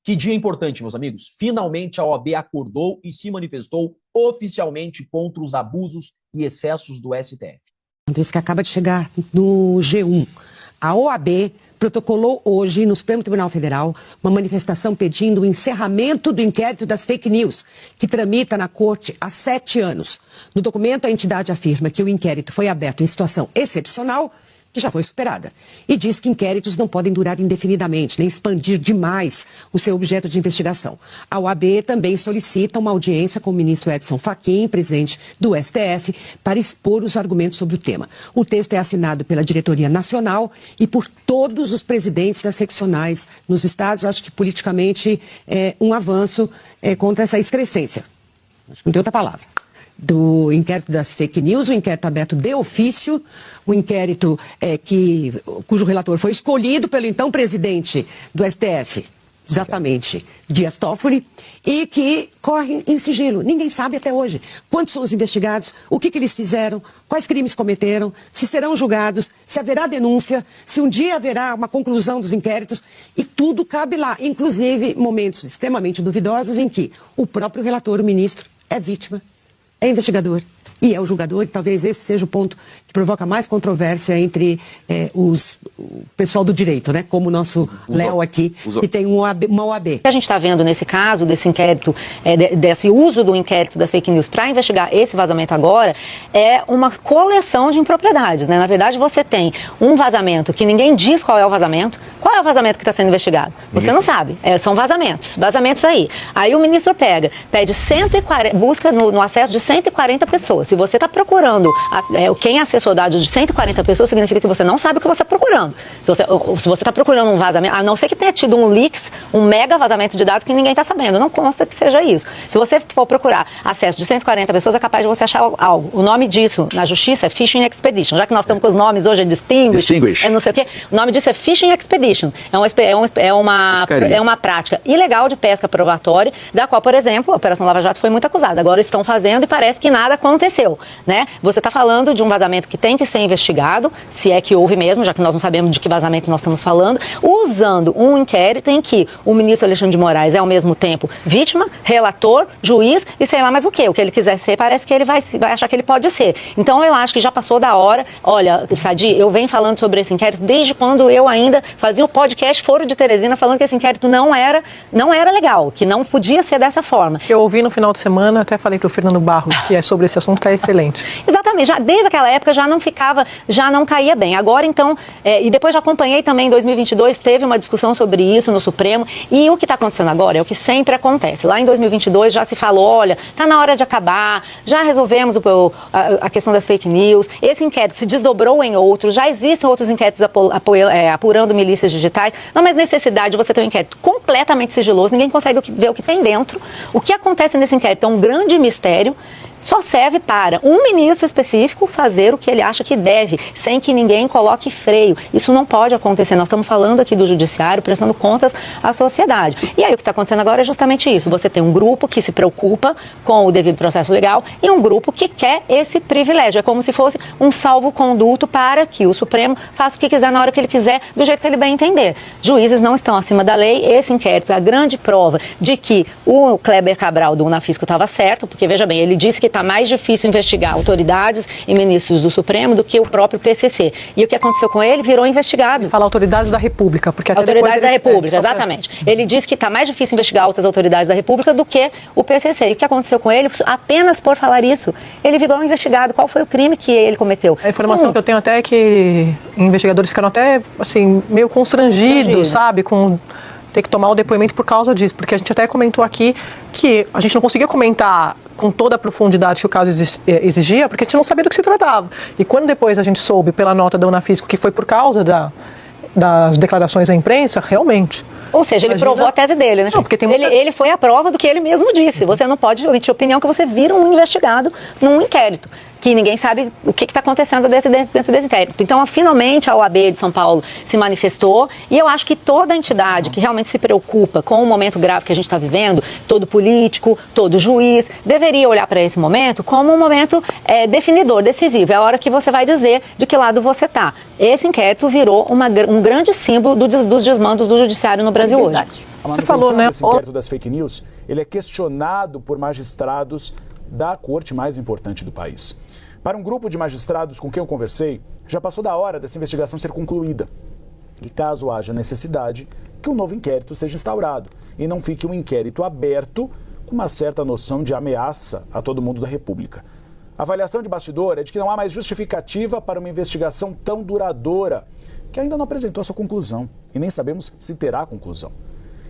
Que dia importante, meus amigos. Finalmente a OAB acordou e se manifestou oficialmente contra os abusos e excessos do STF. Isso que acaba de chegar no G1. A OAB protocolou hoje no Supremo Tribunal Federal uma manifestação pedindo o encerramento do inquérito das fake news, que tramita na corte há 7 anos. No documento, a entidade afirma que o inquérito foi aberto em situação excepcional, que já foi superada, e diz que inquéritos não podem durar indefinidamente, nem expandir demais o seu objeto de investigação. A OAB também solicita uma audiência com o ministro Edson Fachin, presidente do STF, para expor os argumentos sobre o tema. O texto é assinado pela Diretoria Nacional e por todos os presidentes das seccionais nos estados. Acho que politicamente é um avanço contra essa excrescência. Acho que não tem outra palavra. Do inquérito das fake news, o inquérito aberto de ofício, o inquérito cujo relator foi escolhido pelo então presidente do STF, exatamente, Dias Toffoli, e que corre em sigilo. Ninguém sabe até hoje quantos são os investigados, o que eles fizeram, quais crimes cometeram, se serão julgados, se haverá denúncia, se um dia haverá uma conclusão dos inquéritos, e tudo cabe lá, inclusive momentos extremamente duvidosos em que o próprio relator, o ministro, é vítima, é investigador e é o julgador, e talvez esse seja o ponto que provoca mais controvérsia entre o pessoal do direito, né? Como o nosso Léo aqui, que tem uma OAB. O que a gente está vendo nesse caso, desse inquérito, desse uso do inquérito das fake news para investigar esse vazamento agora, é uma coleção de impropriedades, né? Na verdade, você tem um vazamento que ninguém diz qual é o vazamento. Qual é o vazamento que está sendo investigado? Você não sabe. São vazamentos aí. Aí o ministro pede 140, busca no acesso de 140 pessoas. Se você está procurando quem acessou dados de 140 pessoas, significa que você não sabe o que você está procurando. Se você está procurando um vazamento, a não ser que tenha tido um leaks, um mega vazamento de dados que ninguém está sabendo, não consta que seja isso. Se você for procurar acesso de 140 pessoas, é capaz de você achar algo. O nome disso na justiça é Fishing Expedition. Já que nós estamos com os nomes hoje, Distinguish. Não sei o quê. O nome disso é Fishing Expedition. É uma prática ilegal de pesca probatória, da qual, por exemplo, a Operação Lava Jato foi muito acusada. Agora estão fazendo e parece que nada aconteceu, né? Você está falando de um vazamento que tem que ser investigado, se é que houve mesmo, já que nós não sabemos de que vazamento nós estamos falando, usando um inquérito em que o ministro Alexandre de Moraes é ao mesmo tempo vítima, relator, juiz e sei lá mais o que ele quiser ser, parece que ele vai achar que ele pode ser. Então eu acho que já passou da hora. Olha, Sadi, eu venho falando sobre esse inquérito desde quando eu ainda fazia o podcast Foro de Teresina, falando que esse inquérito não era legal, que não podia ser dessa forma. Eu ouvi no final de semana, até falei para o Fernando Barros, que é sobre esse assunto, que é excelente. Exatamente, já desde aquela época já não caía bem. Agora então, e depois já acompanhei também em 2022, teve uma discussão sobre isso no Supremo, e o que está acontecendo agora é o que sempre acontece. Lá em 2022 já se falou, olha, está na hora de acabar, já resolvemos a questão das fake news, esse inquérito se desdobrou em outros, já existem outros inquéritos apurando milícias digitais, não há mais necessidade de você ter um inquérito completamente sigiloso, ninguém consegue ver o que tem dentro. O que acontece nesse inquérito é um grande mistério, só serve para um ministro específico fazer o que ele acha que deve, sem que ninguém coloque freio. Isso não pode acontecer. Nós estamos falando aqui do judiciário, prestando contas à sociedade. E aí o que está acontecendo agora é justamente isso. Você tem um grupo que se preocupa com o devido processo legal e um grupo que quer esse privilégio. É como se fosse um salvo-conduto para que o Supremo faça o que quiser na hora que ele quiser, do jeito que ele bem entender. Juízes não estão acima da lei. Esse inquérito é a grande prova de que o Kleber Cabral do Unafisco estava certo, porque, veja bem, ele disse que está mais difícil investigar autoridades e ministros do Supremo do que o próprio PCC. E o que aconteceu com ele? Virou investigado. Ele fala autoridades da República, porque até autoridades da República, exatamente. Ele disse que está mais difícil investigar outras autoridades da República do que o PCC. E o que aconteceu com ele? Apenas por falar isso, ele virou investigado. Qual foi o crime que ele cometeu? A informação que eu tenho até é que investigadores ficaram até, assim, meio constrangidos, sabe? Com ter que tomar o depoimento por causa disso, porque a gente até comentou aqui que a gente não conseguia comentar com toda a profundidade que o caso exigia, porque a gente não sabia do que se tratava. E quando depois a gente soube pela nota da Unafisco que foi por causa das declarações à imprensa, realmente. Ou seja, ele provou a tese dele, né? Não, porque tem ele foi a prova do que ele mesmo disse. Você não pode emitir opinião que você vira um investigado num inquérito. que ninguém sabe o que está acontecendo dentro desse inquérito. Então, finalmente, a OAB de São Paulo se manifestou e eu acho que toda entidade que realmente se preocupa com o momento grave que a gente está vivendo, todo político, todo juiz, deveria olhar para esse momento como um momento definidor, decisivo. É a hora que você vai dizer de que lado você está. Esse inquérito virou um grande símbolo dos desmandos do judiciário no Brasil hoje. Você falou, né? Esse inquérito das fake news, ele é questionado por magistrados da corte mais importante do país. Para um grupo de magistrados com quem eu conversei, já passou da hora dessa investigação ser concluída. E caso haja necessidade, que um novo inquérito seja instaurado e não fique um inquérito aberto com uma certa noção de ameaça a todo mundo da República. A avaliação de bastidor é de que não há mais justificativa para uma investigação tão duradoura, que ainda não apresentou a sua conclusão e nem sabemos se terá conclusão.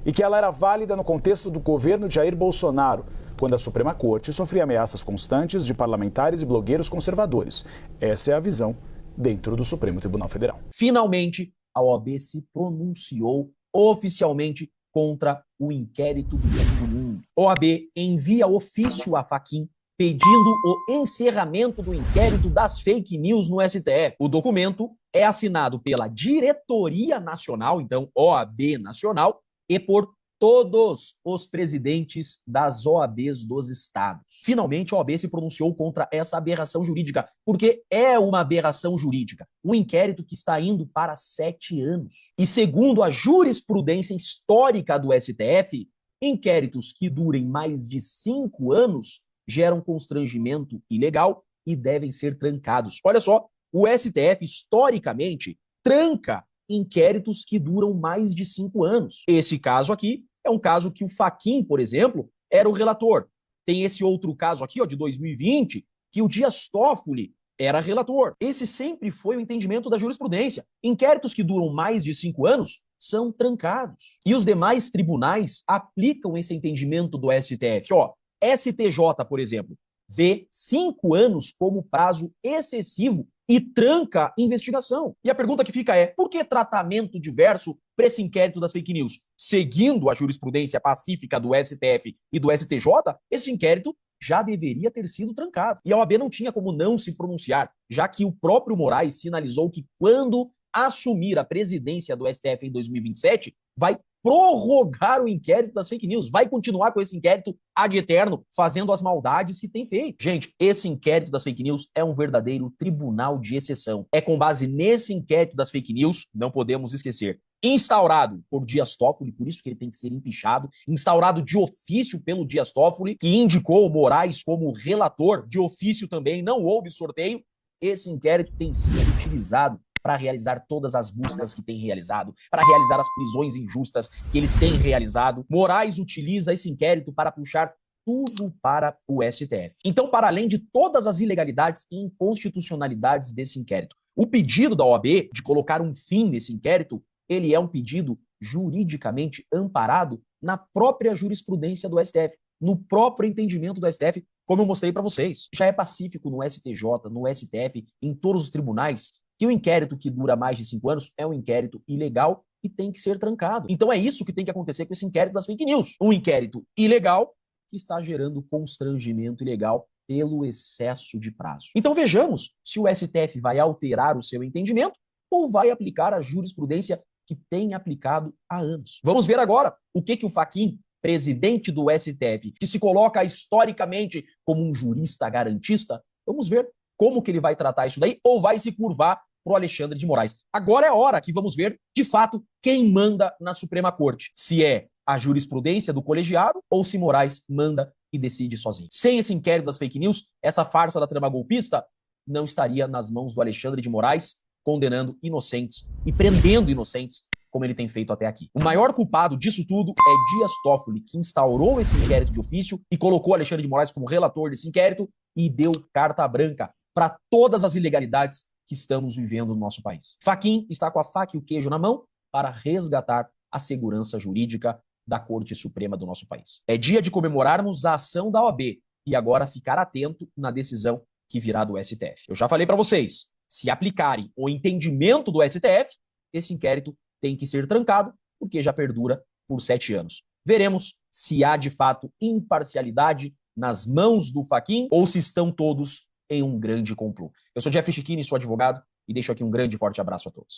E que ela era válida no contexto do governo de Jair Bolsonaro, quando a Suprema Corte sofria ameaças constantes de parlamentares e blogueiros conservadores. Essa é a visão dentro do Supremo Tribunal Federal. Finalmente, a OAB se pronunciou oficialmente contra o inquérito do Fim do Mundo. OAB envia ofício à Fachin pedindo o encerramento do inquérito das fake news no STF. O documento é assinado pela Diretoria Nacional, então OAB Nacional, e por todos os presidentes das OABs dos estados. Finalmente, a OAB se pronunciou contra essa aberração jurídica, porque é uma aberração jurídica. Um inquérito que está indo para 7 anos. E segundo a jurisprudência histórica do STF, inquéritos que durem mais de 5 anos geram constrangimento ilegal e devem ser trancados. Olha só, o STF, historicamente, tranca inquéritos que duram mais de 5 anos. Esse caso aqui é um caso que o Fachin, por exemplo, era o relator. Tem esse outro caso aqui, de 2020, que o Dias Toffoli era relator. Esse sempre foi o entendimento da jurisprudência. Inquéritos que duram mais de 5 anos são trancados. E os demais tribunais aplicam esse entendimento do STF. STJ, por exemplo, vê 5 anos como prazo excessivo e tranca investigação. E a pergunta que fica é, por que tratamento diverso para esse inquérito das fake news? Seguindo a jurisprudência pacífica do STF e do STJ, esse inquérito já deveria ter sido trancado. E a OAB não tinha como não se pronunciar, já que o próprio Moraes sinalizou que quando assumir a presidência do STF em 2027, vai prorrogar o inquérito das fake news, vai continuar com esse inquérito ad eterno, fazendo as maldades que tem feito. Gente, esse inquérito das fake news é um verdadeiro tribunal de exceção. É com base nesse inquérito das fake news, não podemos esquecer, instaurado por Dias Toffoli, por isso que ele tem que ser empichado, instaurado de ofício pelo Dias Toffoli, que indicou o Moraes como relator, de ofício também, não houve sorteio. Esse inquérito tem sido utilizado para realizar todas as buscas que tem realizado, para realizar as prisões injustas que eles têm realizado. Moraes utiliza esse inquérito para puxar tudo para o STF. Então, para além de todas as ilegalidades e inconstitucionalidades desse inquérito, o pedido da OAB de colocar um fim nesse inquérito, ele é um pedido juridicamente amparado na própria jurisprudência do STF, no próprio entendimento do STF, como eu mostrei para vocês. Já é pacífico no STJ, no STF, em todos os tribunais, que o inquérito que dura mais de 5 anos é um inquérito ilegal e tem que ser trancado. Então é isso que tem que acontecer com esse inquérito das fake news. Um inquérito ilegal que está gerando constrangimento ilegal pelo excesso de prazo. Então vejamos se o STF vai alterar o seu entendimento ou vai aplicar a jurisprudência que tem aplicado há anos. Vamos ver agora o que o Fachin, presidente do STF, que se coloca historicamente como um jurista garantista, vamos ver como que ele vai tratar isso daí, ou vai se curvar para o Alexandre de Moraes. Agora é a hora que vamos ver, de fato, quem manda na Suprema Corte. Se é a jurisprudência do colegiado ou se Moraes manda e decide sozinho. Sem esse inquérito das fake news, essa farsa da trama golpista não estaria nas mãos do Alexandre de Moraes, condenando inocentes e prendendo inocentes, como ele tem feito até aqui. O maior culpado disso tudo é Dias Toffoli, que instaurou esse inquérito de ofício e colocou Alexandre de Moraes como relator desse inquérito e deu carta branca para todas as ilegalidades que estamos vivendo no nosso país. Fachin está com a faca e o queijo na mão para resgatar a segurança jurídica da Corte Suprema do nosso país. É dia de comemorarmos a ação da OAB e agora ficar atento na decisão que virá do STF. Eu já falei para vocês, se aplicarem o entendimento do STF, esse inquérito tem que ser trancado, porque já perdura por 7 anos. Veremos se há de fato imparcialidade nas mãos do Fachin ou se estão todos em um grande complô. Eu sou Jeff Chiquini, sou advogado, e deixo aqui um grande e forte abraço a todos.